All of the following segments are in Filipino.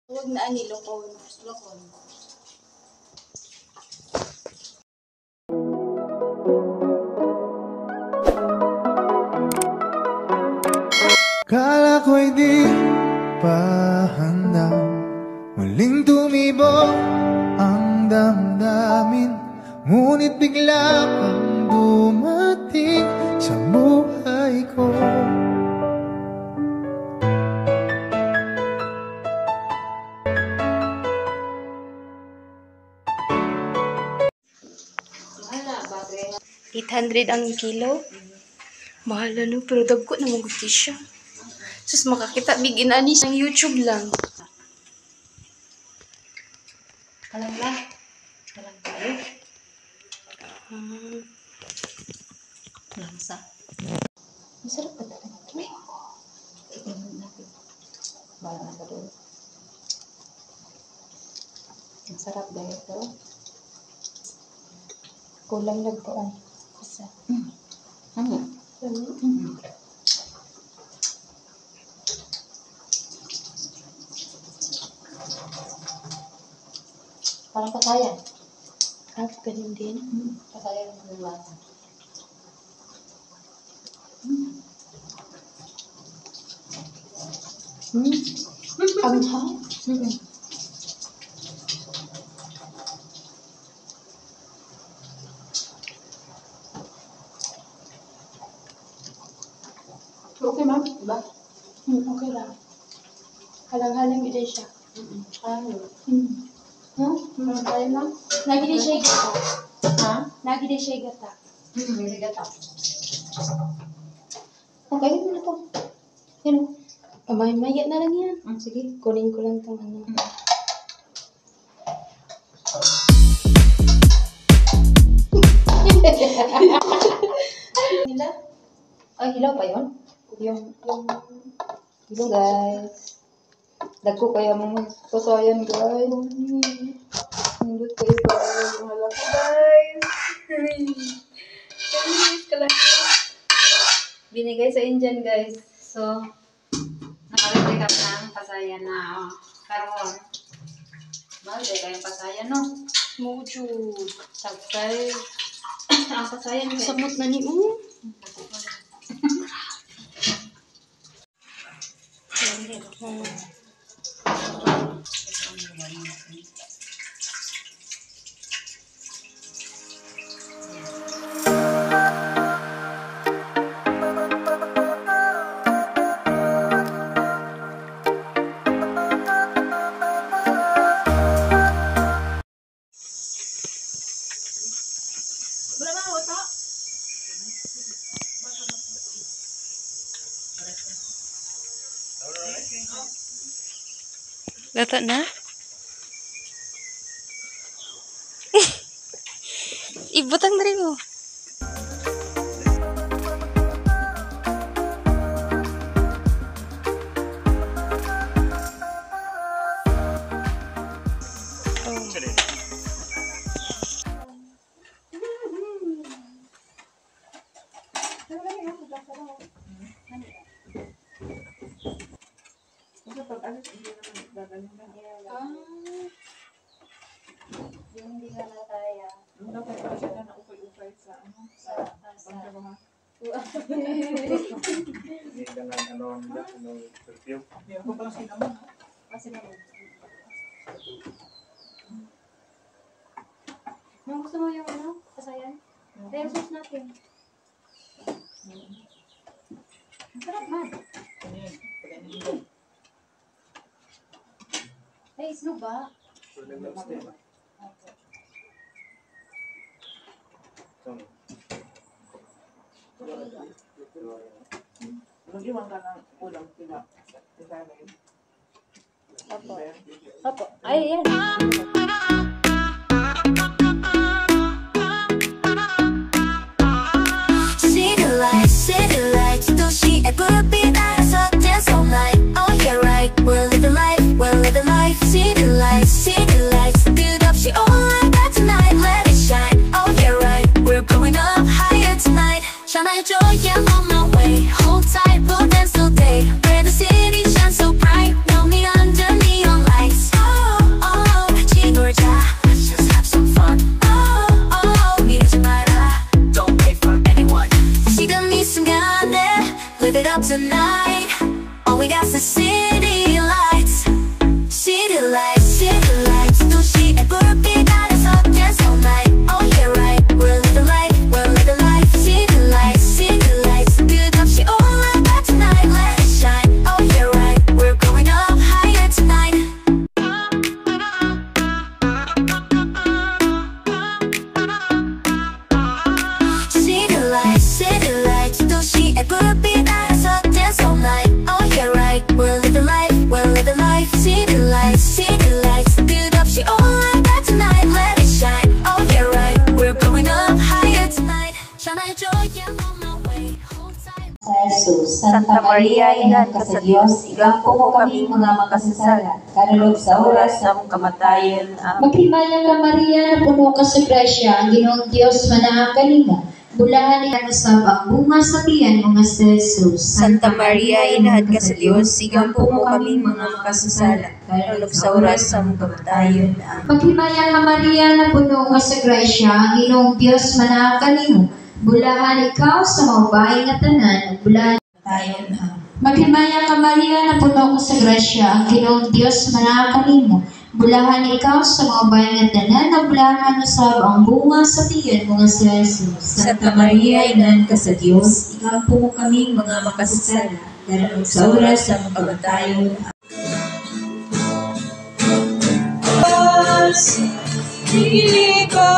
Huwag na ani lokon. Lokon. Kala ko'y di pa handa, muling tumibok ang damdamin, ngunit bigla kang dumating sa buhay ko. $800 ang kilo. Mahal na no, pero dagko na maguti siya. Sus, makakita big inani sa YouTube lang. Kalang ba? Kalang tayo. Langsa. Masarap ba talaga? Tingnan natin. Bahala na ba doon? Masarap ba ito? Kulang lang po ay. Isa. Parang pasayan. Ganun din. Pasayan ng lasa. Ang hang. Okay, ma'am? Diba? Okay lang. Halang-halang din siya. Ayun lang. Lagi din siya gata. Ha? Lagi din siya gata. Hindi gata. Okay, yun na to. Yan o. Maya na lang yan. Sige, kunin ko lang itong ano. Nila? Ay, hilaw pa yun? Yung guys. Dagko kaya mga pasayan guys. Nandun kayo guys. Wala ko guys. Guys, kalaki. Binigay sa Indian guys. So, nakarepick up ng pasayan na. Karoon. Mahal din kayong pasayan no? Mojo. Sabay. Ang pasayan guys. Samot na ni mo. Lata na? Ibutang na rin mo. Yung hindi na nataya. Dapat pa siya na upay-upay sa ano, sa pangtrabaho. Hindi dengan ano nila, ng perfume. Yan ko pala sinamon. Kasi naman. Nung gusto mo yung ano? Pasayan? Kaya sauce natin. Ang sarap man. Ay, isnog ba? Nag-iwan ka ng ulam sila. Opo. Opo. Ay, yan. City lights, 도시의 불빛 아래서 dance all night. Oh yeah, right. We're living life. City lights, 끝없이 all night back tonight. Let it shine. Oh yeah, right. We're going up higher tonight. 전화해줘, yeah, I'm on my way. Hold tight, we'll dance all day. Where the city shines so bright. Know me under neon lights. Santa Maria, Ina ka sa Dios, igampo mo kami mga makasasala, karulog sa oras sa among kamatayon. Amen. Maghimalang ka Maria, na puno ka sa grasya, ang Ginoong Diyos manaang kanimo. Bulahan ni kanusab ang bunga sa tiyan mo nga si Jesus. Santa Maria, Ina ka sa Dios, igampo mo kami mga makasasala, karulog sa oras sa among kamatayon. Amen. Maghimalang ka Maria, na puno ka sa grasya, ang Ginoong Diyos manaang kanimo. Bulahan ikaw sa mga bahay nga tanan, ug bulahan Tayon. Amen. Maghimalang ka Maria, na puno ka sa grasya, ang Ginoong Diyos manaang kanimo. Bulahan ikaw sa mga bayan nga tanan, ug bulahan usab ang bunga sa tiyan mo nga si Jesus. Santa Maria, Ina ka sa Dios, igampo mo kami mga makasasala, karulog sa oras sa among kamatayon. Pili ka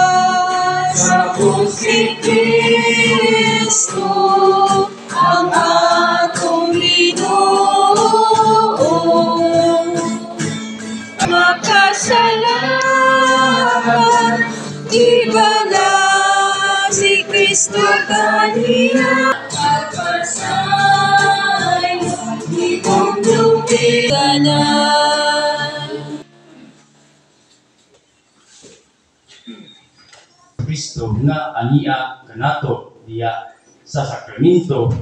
sa si Kristo, ang atong Ginoo. Makasalanan, iba na si Kristo kanina. Pagpasay, itong lumiganan. Kristo nga ania kanato diya sa sakramento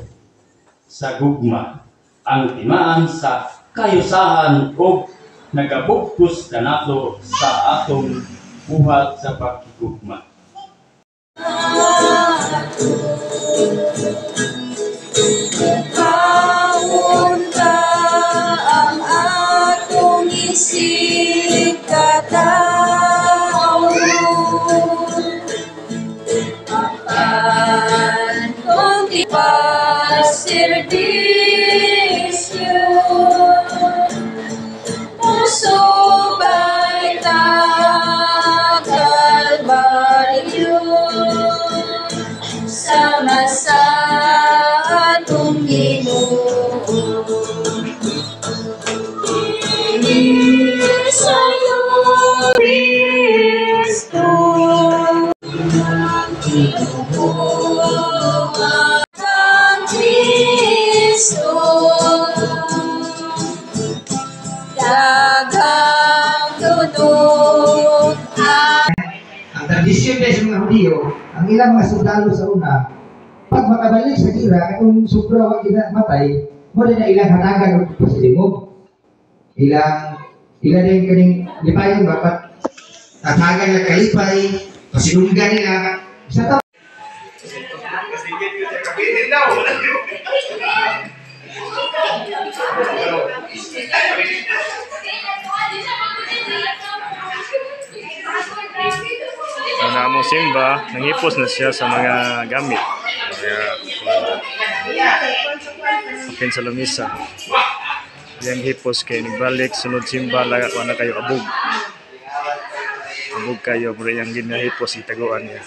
sa gugma ang timaan sa kayusahan o nagabugtos kanato sa atong buhat sa pagkigugma. Kaunta ang atong isip katawon. Kung di paservisyo, musubay ta Kalbaryo, sama sa atong Ginoo. Sa'yo, Kristo, ang Ginoo, ang Kristo, daghang tunod. Ang tradisyon dahil sa mga Hudiyo, ang ilang mga sundalo sa una, pag makabalik sa gira, kung sobra ang matay, mo na ilang hanagan o pasilimog. Ilang din kaning lipayon bapat tatagan na kalipay, pasinunggan nila. Sa tao. Una mo simba, nangipos na siya sa mga gamit. Kaya, akin sa lamisa. Yang hipos kay nagbalik, sunod simba, wala kayo abog. Abog kayo, pero yung ginahipos, itaguan niya.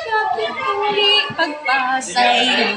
Kapit muli pagpasayo